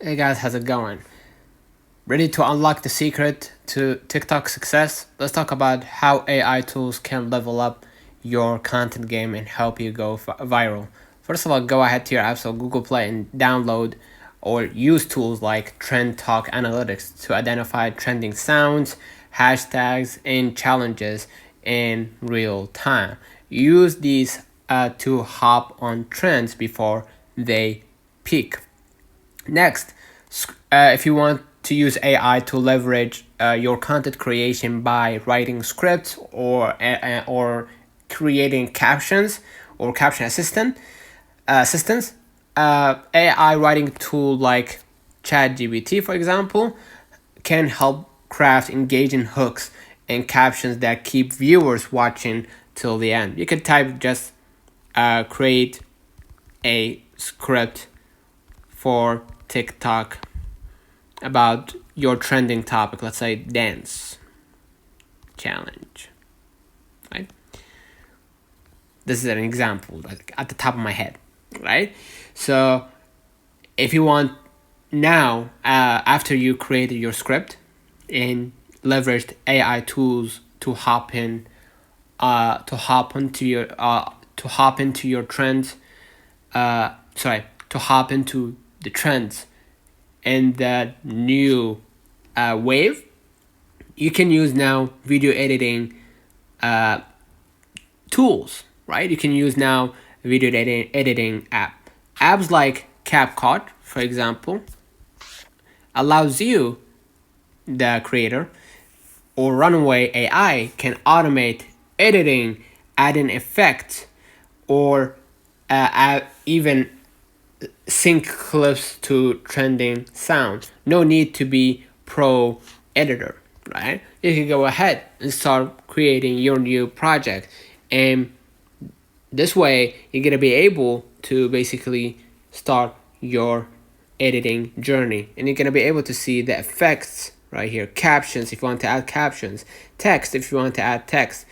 Hey guys, how's it going? Ready to unlock the secret to TikTok success? Let's talk about how AI tools can level up your content game and help you go viral. First of all, go ahead to your App Store, Google Play, and download or use tools like Trend Talk Analytics to identify trending sounds, hashtags, and challenges in real time. Use these to hop on trends before they peak. Next, if you want to use AI to leverage your content creation by writing scripts or creating captions or caption assistance, AI writing tool like ChatGPT, for example, can help craft engaging hooks and captions that keep viewers watching till the end. You could type just create a script for TikTok about your trending topic, let's say dance challenge, right? This is an example, like at the top of my head, right? So if you want now, after you created your script and leveraged AI tools to hop into your trends, to hop into the trends and that new wave, you can use now video editing tools, right? You can use now video editing apps like CapCut, for example, allows you, the creator, or Runway AI can automate editing, adding effects, or even sync clips to trending sounds. No need to be pro editor, right? You can go ahead and start creating your new project, and this way you're gonna be able to basically start your editing journey, and you're gonna be able to see the effects right here. Captions if you want to add captions, text if you want to add text,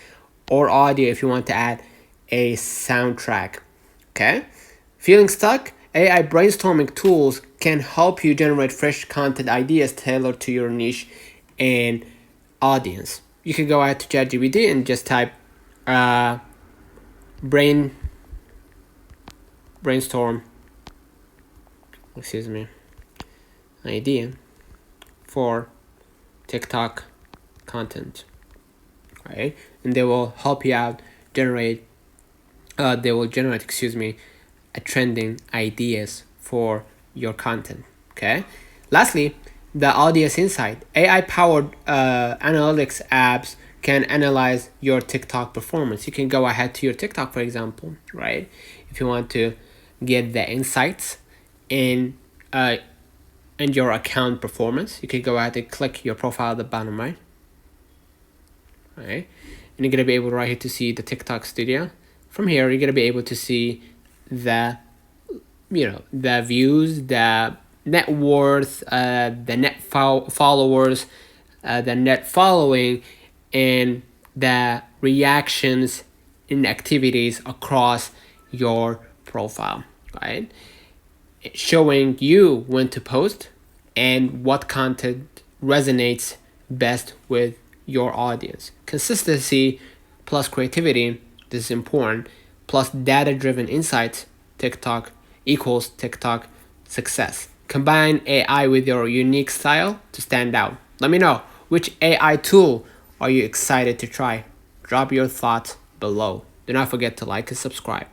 or audio if you want to add a soundtrack. Okay, feeling stuck? AI brainstorming tools can help you generate fresh content ideas tailored to your niche and audience. You can go out to ChatGPT and just type brainstorm idea for TikTok content, right? And they will help you out generate a trending ideas for your content. Okay, lastly, the audience insight. AI powered analytics apps can analyze your TikTok performance. You can go ahead to your TikTok, for example, right? If you want to get the insights in your account performance, you can go ahead and click your profile at the bottom right, and you're gonna be able right here to see the TikTok studio. From here, you're gonna be able to see the views, the net worth, the net followers, the net following, and the reactions and activities across your profile, right? Showing you when to post and what content resonates best with your audience. Consistency plus creativity, this is important, plus data-driven insights, TikTok equals TikTok success. Combine AI with your unique style to stand out. Let me know, which AI tool are you excited to try? Drop your thoughts below. Do not forget to like and subscribe.